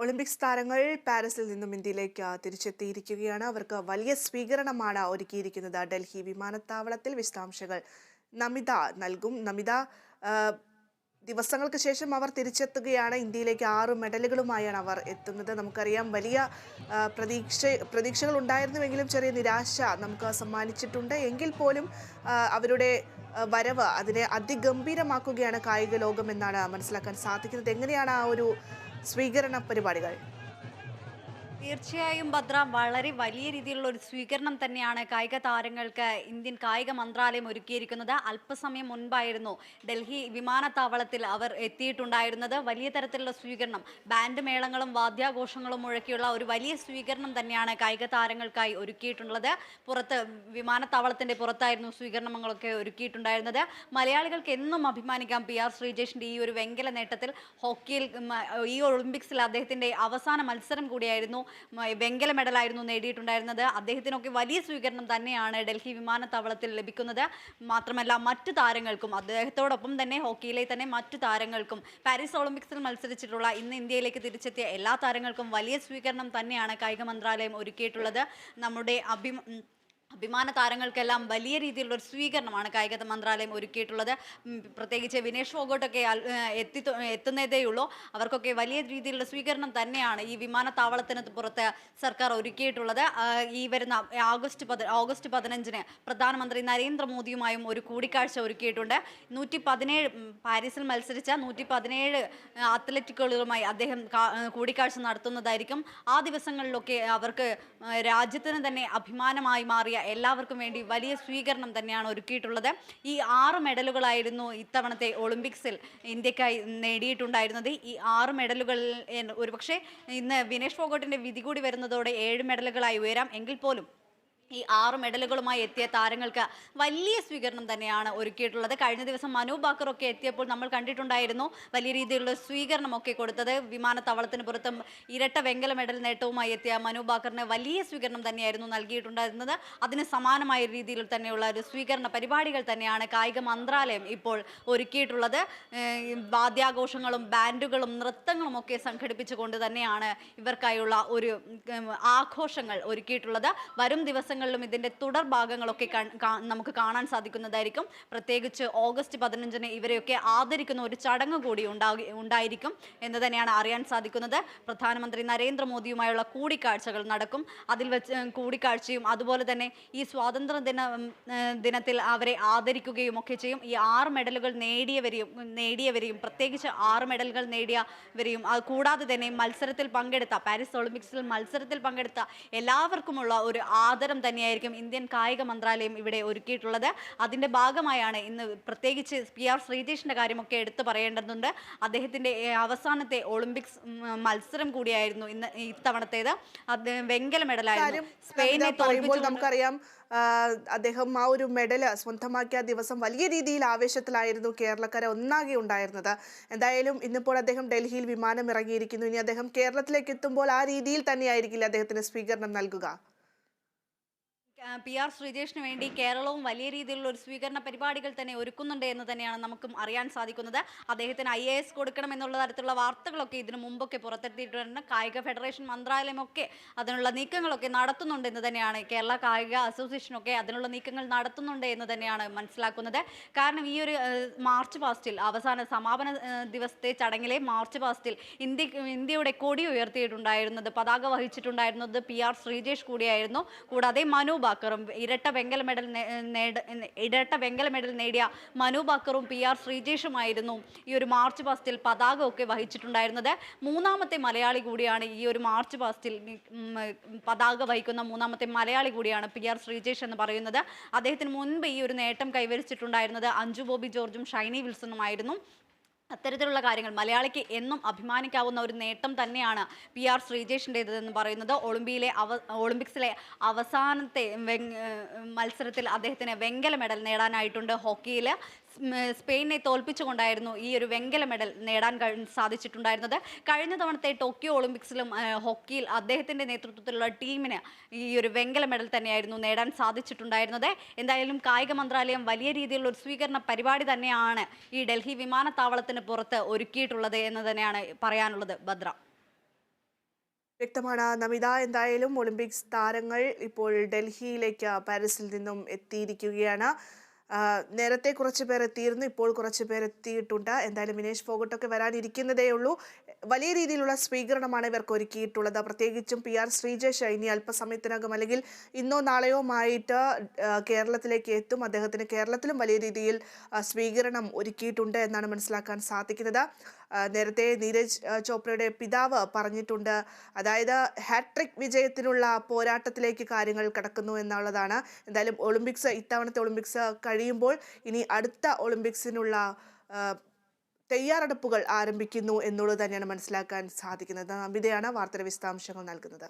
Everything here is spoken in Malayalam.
ഒളിമ്പിക്സ് താരങ്ങൾ പാരീസിൽ നിന്നും ഇന്ത്യയിലേക്ക് തിരിച്ചെത്തിയിരിക്കുകയാണ്. അവർക്ക് വലിയ സ്വീകരണമാണ് ഒരുക്കിയിരിക്കുന്നത്. ഡൽഹി വിമാനത്താവളത്തിൽ വിശദാംശങ്ങൾ നമിത നൽകും. നമിത, ദിവസങ്ങൾക്ക് ശേഷം അവർ തിരിച്ചെത്തുകയാണ്. ഇന്ത്യയിലേക്ക് 6 മെഡലുകളുമായാണ് അവർ എത്തുന്നത്. നമുക്കറിയാം, വലിയ പ്രതീക്ഷകൾ ഉണ്ടായിരുന്നുവെങ്കിലും ചെറിയ നിരാശ നമുക്ക് സമ്മാനിച്ചിട്ടുണ്ട്. എങ്കിൽ പോലും അവരുടെ വരവ് അതിനെ അതിഗംഭീരമാക്കുകയാണ് കായിക ലോകം എന്നാണ് മനസ്സിലാക്കാൻ സാധിക്കുന്നത്. എങ്ങനെയാണ് ആ ഒരു സ്വീകരണ പരിപാടികൾ? തീർച്ചയായും ഭദ്ര, വളരെ വലിയ രീതിയിലുള്ള ഒരു സ്വീകരണം തന്നെയാണ് കായിക താരങ്ങൾക്ക് ഇന്ത്യൻ കായിക മന്ത്രാലയം ഒരുക്കിയിരിക്കുന്നത്. അല്പസമയം മുൻപായിരുന്നു ഡൽഹി വിമാനത്താവളത്തിൽ അവർ എത്തിയിട്ടുണ്ടായിരുന്നത്. വലിയ തരത്തിലുള്ള സ്വീകരണം, ബാൻഡ് മേളങ്ങളും വാദ്യാഘോഷങ്ങളും മുഴക്കിയുള്ള ഒരു വലിയ സ്വീകരണം തന്നെയാണ് കായിക താരങ്ങൾക്കായി ഒരുക്കിയിട്ടുള്ളത്. വിമാനത്താവളത്തിന്റെ പുറത്തായിരുന്നു സ്വീകരണങ്ങളൊക്കെ ഒരുക്കിയിട്ടുണ്ടായിരുന്നത്. മലയാളികൾക്ക് എന്നും അഭിമാനിക്കാം PR ശ്രീജേഷിന്റെ ഈ ഒരു വെങ്കല നേട്ടത്തിൽ. ഹോക്കിയിൽ ഈ ഒളിമ്പിക്സിൽ അദ്ദേഹത്തിന്റെ അവസാന മത്സരം കൂടിയായിരുന്നു. വെങ്കല മെഡലായിരുന്നു നേടിയിട്ടുണ്ടായിരുന്നത്. അദ്ദേഹത്തിനൊക്കെ വലിയ സ്വീകരണം തന്നെയാണ് ഡൽഹി വിമാനത്താവളത്തിൽ ലഭിക്കുന്നത്. മാത്രമല്ല, മറ്റു താരങ്ങൾക്കും, അദ്ദേഹത്തോടൊപ്പം തന്നെ ഹോക്കിയിലെ തന്നെ മറ്റു താരങ്ങൾക്കും, പാരീസ് ഒളിമ്പിക്സിൽ മത്സരിച്ചിട്ടുള്ള ഇന്ന് ഇന്ത്യയിലേക്ക് തിരിച്ചെത്തിയ എല്ലാ താരങ്ങൾക്കും വലിയ സ്വീകരണം തന്നെയാണ് കായിക മന്ത്രാലയം ഒരുക്കിയിട്ടുള്ളത്. നമ്മുടെ അഭിമാന താരങ്ങൾക്കെല്ലാം വലിയ രീതിയിലുള്ള ഒരു സ്വീകരണമാണ് കായിക മന്ത്രാലയം ഒരുക്കിയിട്ടുള്ളത്. പ്രത്യേകിച്ച് വിനേഷ് ഫോഗോട്ടൊക്കെ എത്തുന്നതേയുള്ളൂ. അവർക്കൊക്കെ വലിയ രീതിയിലുള്ള സ്വീകരണം തന്നെയാണ് ഈ വിമാനത്താവളത്തിന് പുറത്ത് സർക്കാർ ഒരുക്കിയിട്ടുള്ളത്. ഈ വരുന്ന ഓഗസ്റ്റ് 15 പ്രധാനമന്ത്രി നരേന്ദ്രമോദിയുമായും ഒരു കൂടിക്കാഴ്ച ഒരുക്കിയിട്ടുണ്ട്. 117 പാരീസിൽ മത്സരിച്ച 117 അത്ലറ്റുകളുമായി അദ്ദേഹം കൂടിക്കാഴ്ച നടത്തുന്നതായിരിക്കും. ആ ദിവസങ്ങളിലൊക്കെ അവർക്ക് രാജ്യത്തിന് തന്നെ അഭിമാനമായി മാറിയ എല്ലാവർക്കും വേണ്ടി വലിയ സ്വീകരണം തന്നെയാണ് ഒരുക്കിയിട്ടുള്ളത്. ഈ 6 മെഡലുകളായിരുന്നു ഇത്തവണത്തെ ഒളിമ്പിക്സിൽ ഇന്ത്യക്കായി നേടിയിട്ടുണ്ടായിരുന്നത്. ഈ 6 മെഡലുകളിൽ ഒരുപക്ഷെ ഇന്ന് വിനേഷ് ഫോഗോട്ടിന്റെ വിധി കൂടി വരുന്നതോടെ 7 മെഡലുകളായി ഉയരാം. എങ്കിൽ പോലും ഈ 6 മെഡലുകളുമായി എത്തിയ താരങ്ങൾക്ക് വലിയ സ്വീകരണം തന്നെയാണ് ഒരുക്കിയിട്ടുള്ളത്. കഴിഞ്ഞ ദിവസം മനു ബാക്കറൊക്കെ എത്തിയപ്പോൾ നമ്മൾ കണ്ടിട്ടുണ്ടായിരുന്നു വലിയ രീതിയിലുള്ള സ്വീകരണമൊക്കെ കൊടുത്തത്. വിമാനത്താവളത്തിന് പുറത്തും ഇരട്ട വെങ്കല മെഡൽ നേട്ടവുമായി എത്തിയ മനു ബാക്കറിന് വലിയ സ്വീകരണം തന്നെയായിരുന്നു നൽകിയിട്ടുണ്ടായിരുന്നത്. അതിന് സമാനമായ രീതിയിൽ തന്നെയുള്ള ഒരു സ്വീകരണ പരിപാടികൾ തന്നെയാണ് കായിക മന്ത്രാലയം ഇപ്പോൾ ഒരുക്കിയിട്ടുള്ളത്. വാദ്യാഘോഷങ്ങളും ബാൻഡുകളും നൃത്തങ്ങളും ഒക്കെ സംഘടിപ്പിച്ചുകൊണ്ട് തന്നെയാണ് ഇവർക്കായുള്ള ഒരു ആഘോഷങ്ങൾ ഒരുക്കിയിട്ടുള്ളത്. വരും ദിവസങ്ങളിലും ഇതിന്റെ തുടർ ഭാഗങ്ങളൊക്കെ നമുക്ക് കാണാൻ സാധിക്കുന്നതായിരിക്കും. പ്രത്യേകിച്ച് ഓഗസ്റ്റ് 15 ഇവരെയൊക്കെ ആദരിക്കുന്ന ഒരു ചടങ്ങ് കൂടി ഉണ്ടായിരിക്കും എന്ന് തന്നെയാണ് അറിയാൻ സാധിക്കുന്നത്. പ്രധാനമന്ത്രി നരേന്ദ്രമോദിയുമായുള്ള കൂടിക്കാഴ്ചകൾ നടക്കും. അതിൽ വെച്ച് കൂടിക്കാഴ്ചയും അതുപോലെ തന്നെ ഈ സ്വാതന്ത്ര്യ ദിനത്തിൽ അവരെ ആദരിക്കുകയും ഒക്കെ ചെയ്യും. ഈ 6 മെഡലുകൾ നേടിയവരെയും പ്രത്യേകിച്ച് 6 മെഡലുകൾ നേടിയവരെയും കൂടാതെ തന്നെ മത്സരത്തിൽ പങ്കെടുത്ത പാരീസ് ഒളിമ്പിക്സിൽ മത്സരത്തിൽ പങ്കെടുത്ത എല്ലാവർക്കുമുള്ള ഒരു ആദരം തന്നെയായിരിക്കും ഇന്ത്യൻ കായിക മന്ത്രാലയം ഇവിടെ ഒരുക്കിയിട്ടുള്ളത്. അതിന്റെ ഭാഗമായാണ് ഇന്ന് പ്രത്യേകിച്ച് PR ശ്രീജേഷിന്റെ കാര്യമൊക്കെ എടുത്തു പറയേണ്ടതുണ്ട്. അദ്ദേഹത്തിന്റെ അവസാനത്തെ ഒളിമ്പിക്സ് മത്സരം കൂടിയായിരുന്നു ഇത്തവണത്തേത്. വെങ്കല മെഡലായിരുന്നു. സ്പെയിനെ തോൽപ്പിച്ചു. നമുക്കറിയാം, അദ്ദേഹം ആ ഒരു മെഡൽ സ്വന്തമാക്കിയ ദിവസം വലിയ രീതിയിൽ ആവേശത്തിലായിരുന്നു കേരളക്കര ഒന്നാകെ ഉണ്ടായിരുന്നത്. എന്തായാലും ഇന്നിപ്പോൾ അദ്ദേഹം ഡൽഹിയിൽ വിമാനം ഇറങ്ങിയിരിക്കുന്നു. ഇനി അദ്ദേഹം കേരളത്തിലേക്ക് എത്തുമ്പോൾ ആ രീതിയിൽ തന്നെയായിരിക്കില്ല അദ്ദേഹത്തിന് സ്വീകരണം നൽകുക. PR ശ്രീജേഷിന് വേണ്ടി കേരളവും വലിയ രീതിയിലുള്ള ഒരു സ്വീകരണ പരിപാടികൾ തന്നെ ഒരുക്കുന്നുണ്ട് എന്ന് തന്നെയാണ് നമുക്കും അറിയാൻ സാധിക്കുന്നത്. അദ്ദേഹത്തിന് IAS കൊടുക്കണം എന്നുള്ള തരത്തിലുള്ള വാർത്തകളൊക്കെ ഇതിനു മുമ്പൊക്കെ പുറത്തെത്തിയിട്ടുണ്ട്. കായിക ഫെഡറേഷൻ മന്ത്രാലയമൊക്കെ അതിനുള്ള നീക്കങ്ങളൊക്കെ നടത്തുന്നുണ്ട് എന്ന് തന്നെയാണ്, കേരള കായിക അസോസിയേഷനൊക്കെ അതിനുള്ള നീക്കങ്ങൾ നടത്തുന്നുണ്ട് എന്ന് തന്നെയാണ് മനസ്സിലാക്കുന്നത്. കാരണം ഈ ഒരു മാർച്ച് പാസ്റ്റിൽ അവസാന സമാപന ദിവസത്തെ ചടങ്ങിലെ മാർച്ച് പാസ്റ്റിൽ ഇന്ത്യയുടെ കൊടി ഉയർത്തിയിട്ടുണ്ടായിരുന്നത്, പതാക വഹിച്ചിട്ടുണ്ടായിരുന്നത് PR ശ്രീജേഷ് കൂടിയായിരുന്നു. കൂടാതെ മനു ബാക്കറും ഇരട്ട വെങ്കല മെഡൽ നേടിയ മനു ബാക്കറും PR ശ്രീജേഷുമായിരുന്നു ഈ ഒരു മാർച്ച് പാസ്റ്റിൽ പതാക ഒക്കെ വഹിച്ചിട്ടുണ്ടായിരുന്നത്. മൂന്നാമത്തെ മലയാളി കൂടിയാണ് ഈ ഒരു മാർച്ച് പാസ്റ്റിൽ പതാക വഹിക്കുന്ന മൂന്നാമത്തെ മലയാളി കൂടിയാണ് PR ശ്രീജേഷ് എന്ന് പറയുന്നത്. അദ്ദേഹത്തിന് മുൻപ് ഈ ഒരു നേട്ടം കൈവരിച്ചിട്ടുണ്ടായിരുന്നത് അഞ്ജു ബോബി ജോർജും ഷൈനി വിൽസണുമായിരുന്നു. അത്തരത്തിലുള്ള കാര്യങ്ങൾ മലയാളിക്ക് എന്നും അഭിമാനിക്കാവുന്ന ഒരു നേട്ടം തന്നെയാണ് PR ശ്രീജേഷിൻ്റെതെന്ന് പറയുന്നത്. ഒളിമ്പിക്സിലെ അവസാനത്തെ മത്സരത്തിൽ അദ്ദേഹത്തിന് വെങ്കല മെഡൽ നേടാനായിട്ടുണ്ട്. ഹോക്കിയിൽ സ്പെയിനെ തോൽപ്പിച്ചുകൊണ്ടായിരുന്നു ഈ ഒരു വെങ്കല മെഡൽ നേടാൻ സാധിച്ചിട്ടുണ്ടായിരുന്നത്. കഴിഞ്ഞ തവണത്തെ ടോക്കിയോ ഒളിമ്പിക്സിലും ഹോക്കിയിൽ അദ്ദേഹത്തിൻ്റെ നേതൃത്വത്തിലുള്ള ടീമിന് ഈ ഒരു വെങ്കല മെഡൽ തന്നെയായിരുന്നു നേടാൻ സാധിച്ചിട്ടുണ്ടായിരുന്നത്. എന്തായാലും കായിക മന്ത്രാലയം വലിയ രീതിയിലുള്ള ഒരു സ്വീകരണ പരിപാടി തന്നെയാണ് ഈ ഡൽഹി വിമാനത്താവളത്തിന് പുറത്ത് ഒരുക്കിയിട്ടുള്ളത് എന്ന് തന്നെയാണ് പറയാനുള്ളത്. ഭദ്ര. വ്യക്തമാണ് നമിത. എന്തായാലും ഒളിമ്പിക്സ് താരങ്ങൾ ഇപ്പോൾ ഡൽഹിയിലേക്ക് പാരീസിൽ നിന്നും എത്തിയിരിക്കുകയാണ്. നേരത്തെ കുറച്ച് പേർ എത്തിയിരുന്നു, ഇപ്പോൾ കുറച്ച് പേർ എത്തിയിട്ടുണ്ട്. എന്തായാലും വിനേഷ് ഫോഗട്ടൊക്കെ വരാനിരിക്കുന്നതേ ഉള്ളൂ. വലിയ രീതിയിലുള്ള സ്വീകരണമാണ് ഇവർക്ക് ഒരുക്കിയിട്ടുള്ളത്. പ്രത്യേകിച്ചും PR ശ്രീജേഷ് ഇനി അല്പസമയത്തിനകം അല്ലെങ്കിൽ ഇന്നോ നാളെയോ ആയിട്ട് കേരളത്തിലേക്ക് എത്തും. അദ്ദേഹത്തിന് കേരളത്തിലും വലിയ രീതിയിൽ സ്വീകരണം ഒരുക്കിയിട്ടുണ്ട് എന്നാണ് മനസ്സിലാക്കാൻ സാധിക്കുന്നത്. നേരത്തെ നീരജ് ചോപ്രയുടെ പിതാവ് പറഞ്ഞിട്ടുണ്ട്, അതായത് ഹാട്രിക് വിജയത്തിനുള്ള പോരാട്ടത്തിലേക്ക് കാര്യങ്ങൾ കടക്കുന്നു എന്നുള്ളതാണ്. എന്തായാലും ഇത്തവണത്തെ ഒളിമ്പിക്സ് കഴിയുമ്പോൾ ഇനി അടുത്ത ഒളിമ്പിക്സിനുള്ള തയ്യാറെടുപ്പുകൾ ആരംഭിക്കുന്നു എന്നുള്ളത് തന്നെയാണ് മനസ്സിലാക്കാൻ സാധിക്കുന്നത്. അമിതയാണ് വാർത്തയുടെ വിശദാംശങ്ങൾ നൽകുന്നത്.